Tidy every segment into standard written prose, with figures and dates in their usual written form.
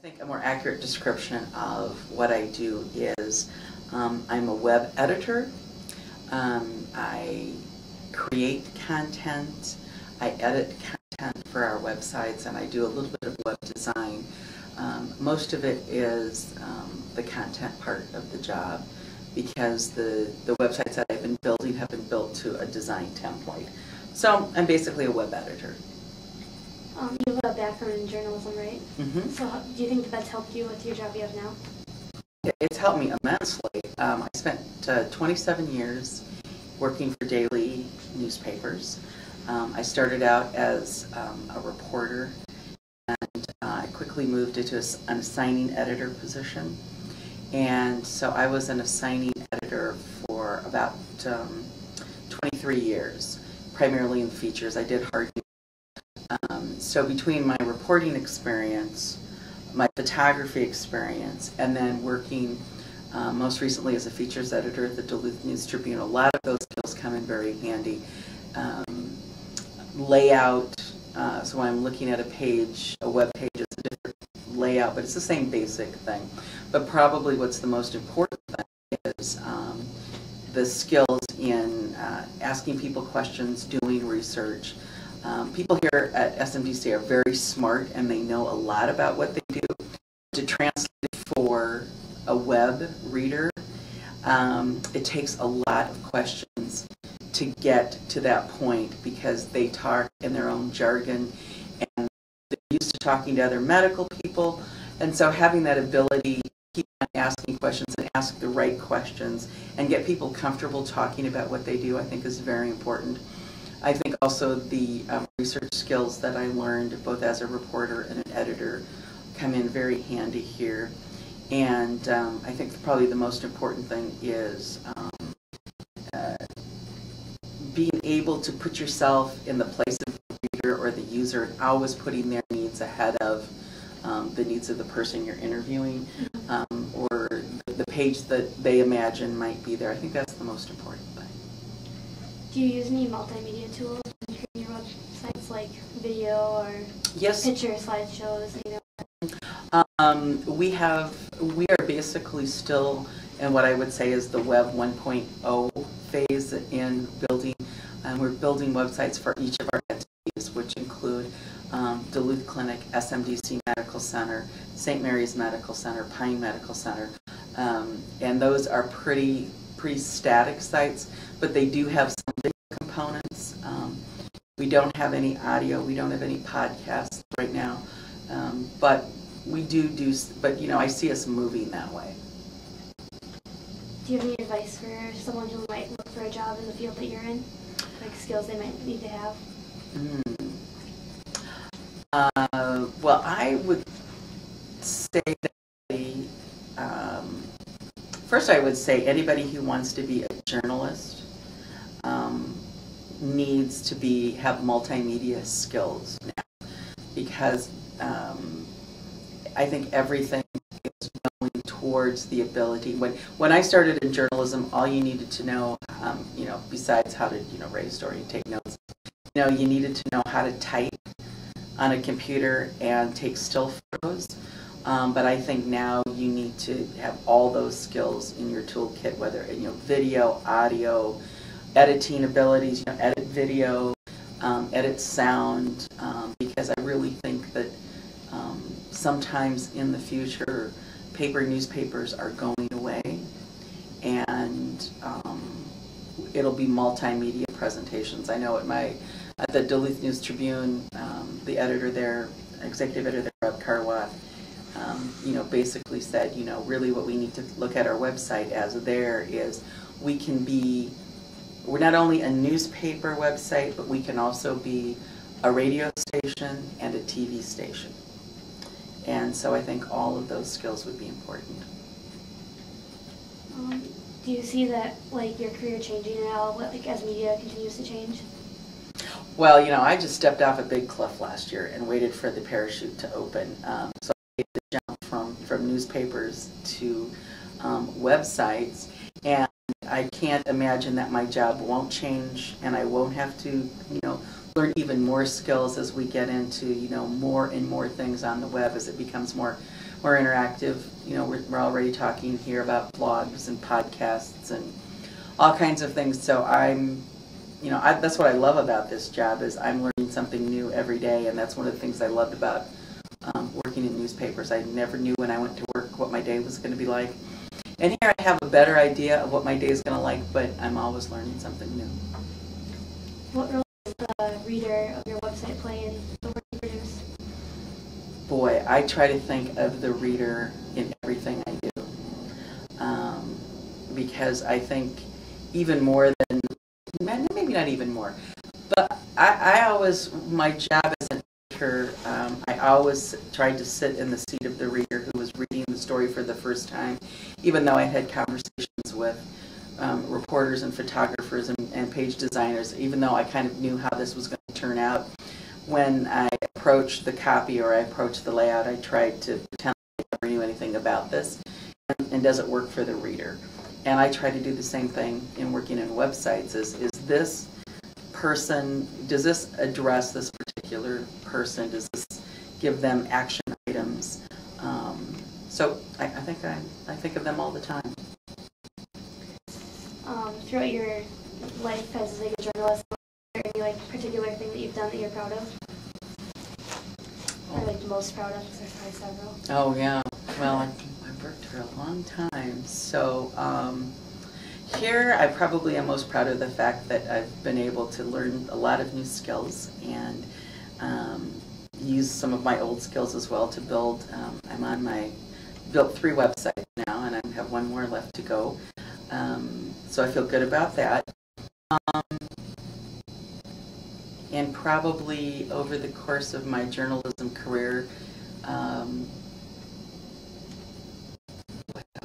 think a more accurate description of what I do is I'm a web editor. I create content, I edit content for our websites, and I do a little bit of web design. Most of it is the content part of the job, because the websites that I've been building have been built to a design template. So I'm basically a web editor. You have a background in journalism, right? Mm-hmm. So do you think that that's helped you with your job you have now? It's helped me immensely. I spent 27 years working for daily newspapers. I started out as a reporter, and I quickly moved into an assigning editor position. And so I was an assigning editor for about 23 years, primarily in features. I did hard news. So between my reporting experience, my photography experience, and then working most recently as a features editor at the Duluth News Tribune, a lot of those skills come in very handy. Layout, so when I'm looking at a page, a web page, it's a different layout, but it's the same basic thing. But probably what's the most important thing is the skills in asking people questions, doing research. People here at SMDC are very smart, and they know a lot about what they do. To translate for a web reader, it takes a lot of questions to get to that point, because they talk in their own jargon, and they're used to talking to other medical people, and so having that ability to keep on asking questions and ask the right questions and get people comfortable talking about what they do, I think is very important. I think also the research skills that I learned both as a reporter and an editor come in very handy here. And I think probably the most important thing is being able to put yourself in the place of the reader or the user, and always putting their needs ahead of the needs of the person you're interviewing, or the page that they imagine might be there. I think that's the most important thing. Do you use any multimedia tools when creating your websites, like video or yes. picture slideshows? You know? We are basically still in what I would say is the Web 1.0 phase in building, and we're building websites for each of our entities, which include Duluth Clinic, SMDC Medical Center, St. Mary's Medical Center, Pine Medical Center, and those are pretty static sites, but they do have some video components. We don't have any audio, we don't have any podcasts right now, but we do, but you know, I see us moving that way. Do you have any advice for someone who might look for a job in the field that you're in? Like skills they might need to have? Well, I would say that first I would say anybody who wants to be a journalist needs to have multimedia skills now, because I think everything is going towards the ability. When I started in journalism, all you needed to know, you know, besides how to raise a story and take notes, you needed to know how to type on a computer and take still photos. But I think now you need to have all those skills in your toolkit, whether video, audio, editing abilities, edit video, edit sound, because I really think that sometimes in the future newspapers are going away, and it'll be multimedia presentations. I know at the Duluth News Tribune, the editor there, executive editor there, Rob Carwath, basically said, really what we need to look at our website as is we're not only a newspaper website, but we can also be a radio station and a TV station. And so I think all of those skills would be important. Do you see that, like, your career changing at all, as media continues to change? Well, I just stepped off a big cliff last year and waited for the parachute to open. So I made the jump from newspapers to websites, and I can't imagine that my job won't change, and I won't have to, learn even more skills as we get into, more and more things on the web, as it becomes more more interactive. You know, we're already talking here about blogs and podcasts and all kinds of things. So that's what I love about this job, is I'm learning something new every day, and that's one of the things I loved about working in newspapers. I never knew when I went to work what my day was going to be like. And here I have a better idea of what my day is going to like, but I'm always learning something new. What role does the reader of your website play in the work you produce? Boy, I try to think of the reader in everything I do, because I think even more than, maybe not even more, but I always, my job as an editor, I always tried to sit in the seat of the reader who was reading the story for the first time, even though I had conversations with reporters and photographers and page designers, even though I kind of knew how this was going to turn out. When I approached the copy or I approached the layout, I tried to pretend I never knew anything about this, and does it work for the reader? And I try to do the same thing in working in websites. Is this person, does this address this particular person? Does this give them action items? So I think of them all the time. Throughout your life as a journalist, is there any particular thing that you've done that you're proud of? Or most proud of, because there's probably several. Oh yeah, well I've worked for a long time, so here I probably am most proud of the fact that I've been able to learn a lot of new skills and use some of my old skills as well to build. Built 3 websites now, and I have 1 more left to go. So I feel good about that. And probably over the course of my journalism career, that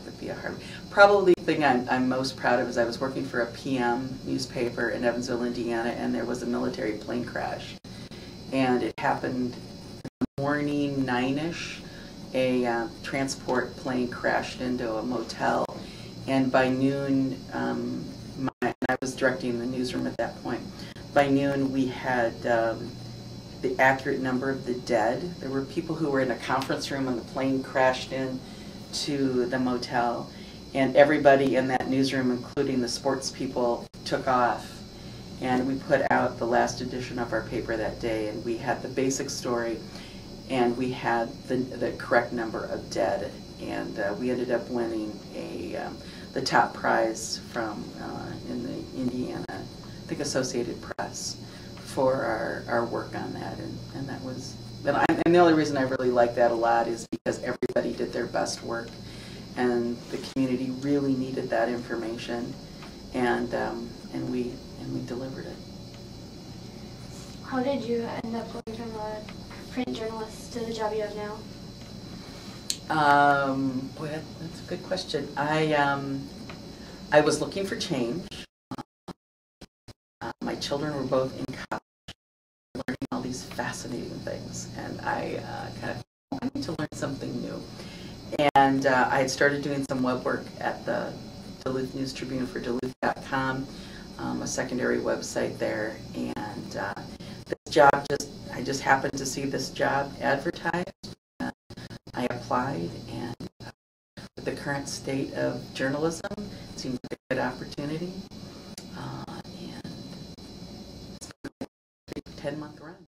would be a hard. Probably the thing I'm most proud of is I was working for a PM newspaper in Evansville, Indiana, and there was a military plane crash. And it happened in the morning, 9-ish. A transport plane crashed into a motel, and by noon, I was directing the newsroom at that point. By noon, we had the accurate number of the dead. There were people who were in a conference room when the plane crashed into the motel, and everybody in that newsroom, including the sports people, took off. And we put out the last edition of our paper that day, and we had the basic story, and we had the correct number of dead, and we ended up winning the top prize from in the Indiana, I think, Associated Press for our work on that, and that was, and the only reason I really like that a lot is because everybody did their best work, and the community really needed that information, and we delivered it. How did you end up going from a print journalist to the job you have now? Boy, that's a good question. I was looking for change. My children were both in college, learning all these fascinating things, and I need to learn something new. And I had started doing some web work at the Duluth News Tribune for Duluth.com, a secondary website there, and this job I just happened to see this job advertised. I applied, and with the current state of journalism, it seemed like a good opportunity, and it's been a big 10-month run.